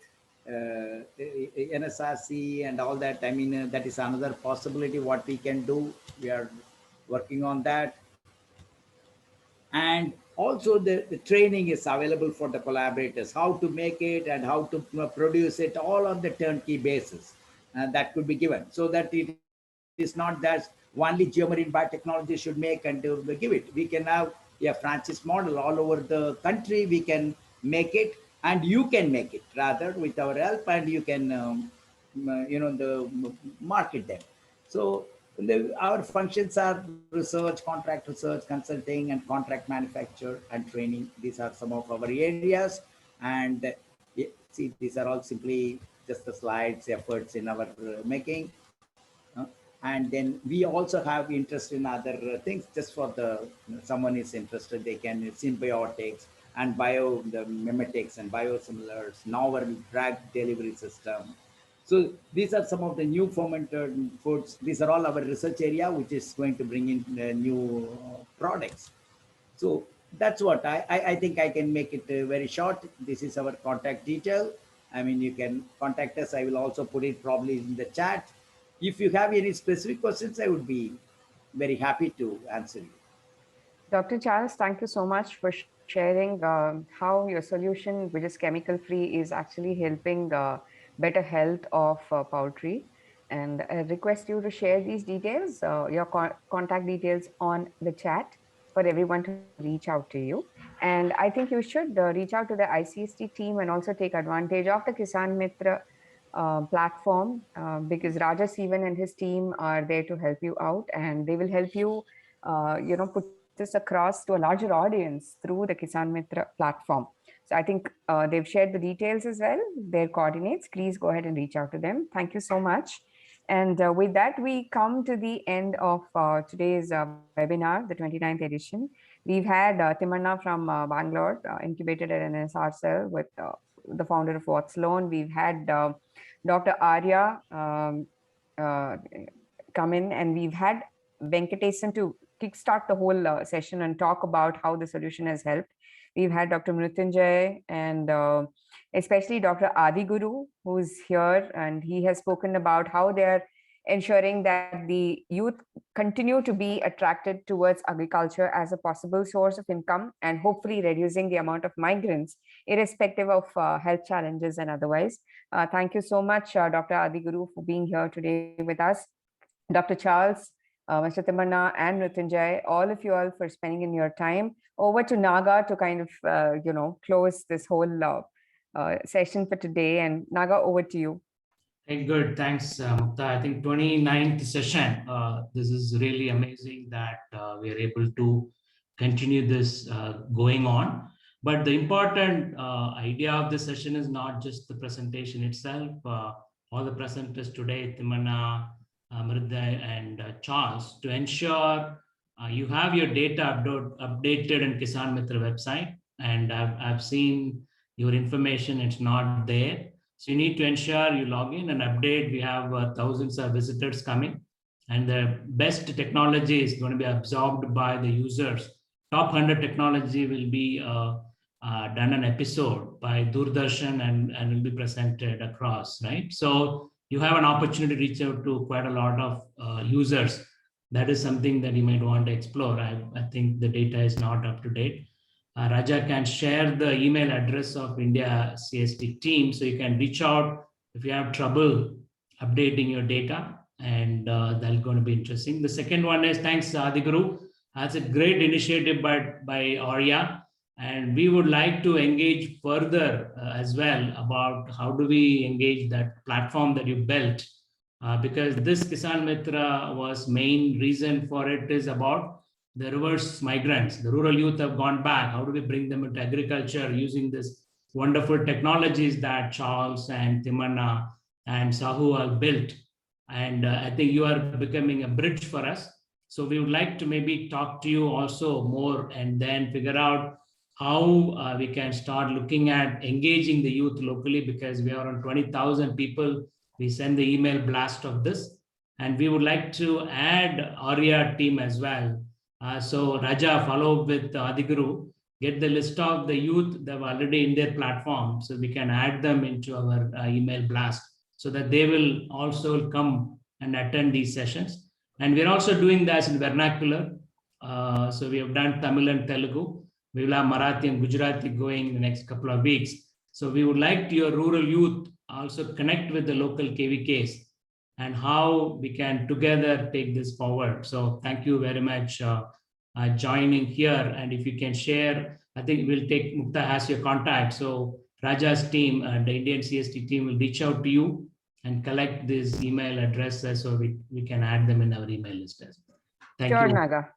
NSRC and all that. I mean, that is another possibility what we can do. We are working on that. And also the training is available for the collaborators, how to make it and how to produce it all on the turnkey basis. And that could be given so that it is not that only geomarine biotechnology should make and give it. We can have a franchise model all over the country. We can make it and you can make it rather with our help, and you can market them. So our functions are research, contract research, consulting, and contract manufacture and training. These are some of our areas. And see, these are all simply just the slides, efforts in our making. And then we also have interest in other things. Just for the someone is interested, they can symbiotics and the mimetics and biosimilars, novel drug delivery system. So these are some of the new fermented foods. These are all our research area, which is going to bring in new products. So that's what I think I can make it very short. This is our contact detail. I mean, you can contact us. I will also put it probably in the chat. If you have any specific questions, I would be very happy to answer you. Dr. Charles, thank you so much for sharing how your solution, which is chemical free, is actually helping better health of poultry. And I request you to share these details, your contact details on the chat for everyone to reach out to you. And I think you should reach out to the ICST team and also take advantage of the KisanMitr platform, because Raja Sivan and his team are there to help you out, and they will help you, put this across to a larger audience through the KisanMitr platform. So I think they've shared the details as well, their coordinates. Please go ahead and reach out to them. Thank you so much. And with that, we come to the end of today's webinar, the 29th edition. We've had Timanna from Bangalore, incubated at NSRCell with the founder of What's Loan. We've had Dr. Arya come in, and we've had Venkatesan to kickstart the whole session and talk about how the solution has helped. We've had Dr. Mrutyunjay and especially Dr. Adiguru, who's here, and he has spoken about how they're ensuring that the youth continue to be attracted towards agriculture as a possible source of income, and hopefully reducing the amount of migrants, irrespective of health challenges and otherwise. Thank you so much, Dr. Adiguru, for being here today with us. Dr. Charles, Mr. Timanna, and Mrutyunjay, all of you all for spending in your time. Over to Naga to kind of, close this whole session for today. And Naga, over to you. Hey, good. Thanks, Mukta. I think 29th session, this is really amazing that we are able to continue this going on. But the important idea of this session is not just the presentation itself. All the presenters today, Timanna, Mrutyunjay, and Charles, to ensure you have your data updated in KisanMitr website. And I've seen your information, it's not there. So you need to ensure you log in and update. We have thousands of visitors coming, and the best technology is going to be absorbed by the users. Top 100 technology will be done an episode by Doordarshan and will be presented across, right? So you have an opportunity to reach out to quite a lot of users. That is something that you might want to explore. I think the data is not up to date. Raja can share the email address of India CST team, so you can reach out if you have trouble updating your data, and that's going to be interesting. The second one is thanks, Adiguru. That's a great initiative by Arya, and we would like to engage further as well about how do we engage that platform that you built, because this KisanMitr was main reason for it is about the reverse migrants. The rural youth have gone back. How do we bring them into agriculture using this wonderful technologies that Charles and Timanna and Sahu have built? And I think you are becoming a bridge for us. So we would like to maybe talk to you also more, and then figure out how we can start looking at engaging the youth locally, because we are on 20,000 people. We send the email blast of this, and we would like to add Arya team as well. So Raja, follow up with Adiguru get the list of the youth that are already in their platform, so we can add them into our email blast, so that they will also come and attend these sessions. And we're also doing that in vernacular. So we have done Tamil and Telugu. We will have Marathi and Gujarati going in the next couple of weeks. So we would like your rural youth also connect with the local KVKs and how we can together take this forward. So thank you very much joining here. And if you can share, I think we'll take, Mukta has your contact. So Raja's team, the Indian CST team will reach out to you and collect these email addresses so we can add them in our email list as well. Thank Sure, you. Naga.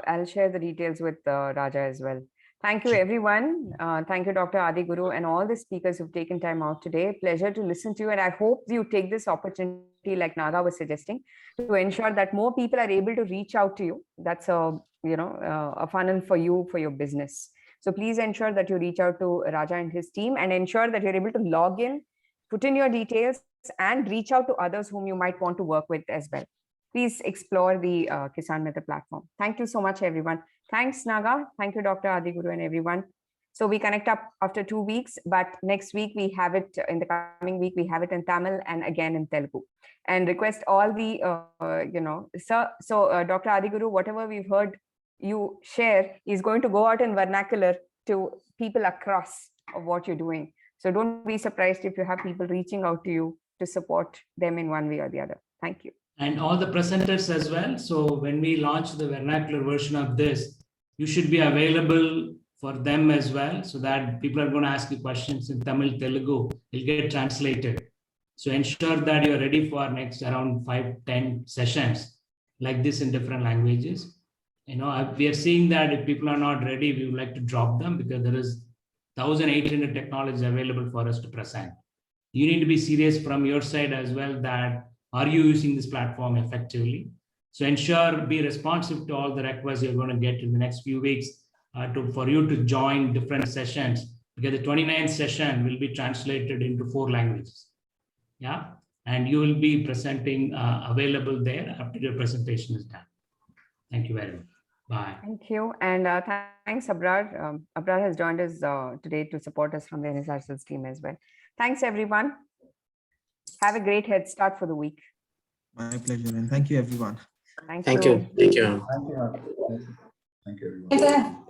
I'll share the details with Raja as well. Thank you, everyone. Thank you, Dr. Adi Guru, and all the speakers who've taken time out today. Pleasure to listen to you. And I hope you take this opportunity, like Naga was suggesting, to ensure that more people are able to reach out to you. That's a funnel for you, for your business. So please ensure that you reach out to Raja and his team and ensure that you're able to log in, put in your details, and reach out to others whom you might want to work with as well. Please explore the KisanMitr platform. Thank you so much, everyone. Thanks, Naga. Thank you, Dr. Adi Guru, and everyone. So we connect up after 2 weeks, but next week we have it, in the coming week, we have it in Tamil and again in Telugu. And request all the, Dr. Adi Guru, whatever we've heard you share is going to go out in vernacular to people across of what you're doing. So don't be surprised if you have people reaching out to you to support them in one way or the other. Thank you. And all the presenters as well. So when we launch the vernacular version of this, you should be available for them as well, so that people are going to ask you questions in Tamil, Telugu, will get translated. So ensure that you're ready for next around 5-10 sessions like this in different languages. We are seeing that if people are not ready, we would like to drop them, because there is 1,800 technologies available for us to present. You need to be serious from your side as well, that are you using this platform effectively? So ensure, be responsive to all the requests you're going to get in the next few weeks for you to join different sessions, because the 29th session will be translated into 4 languages. Yeah, and you will be presenting available there after your presentation is done. Thank you very much. Bye. Thank you. And thanks, Abrar. Abrar has joined us today to support us from the NSRC's team as well. Thanks, everyone. Have a great head start for the week. My pleasure, and thank you, everyone. Thank you. you. Thank you. Thank you, everyone.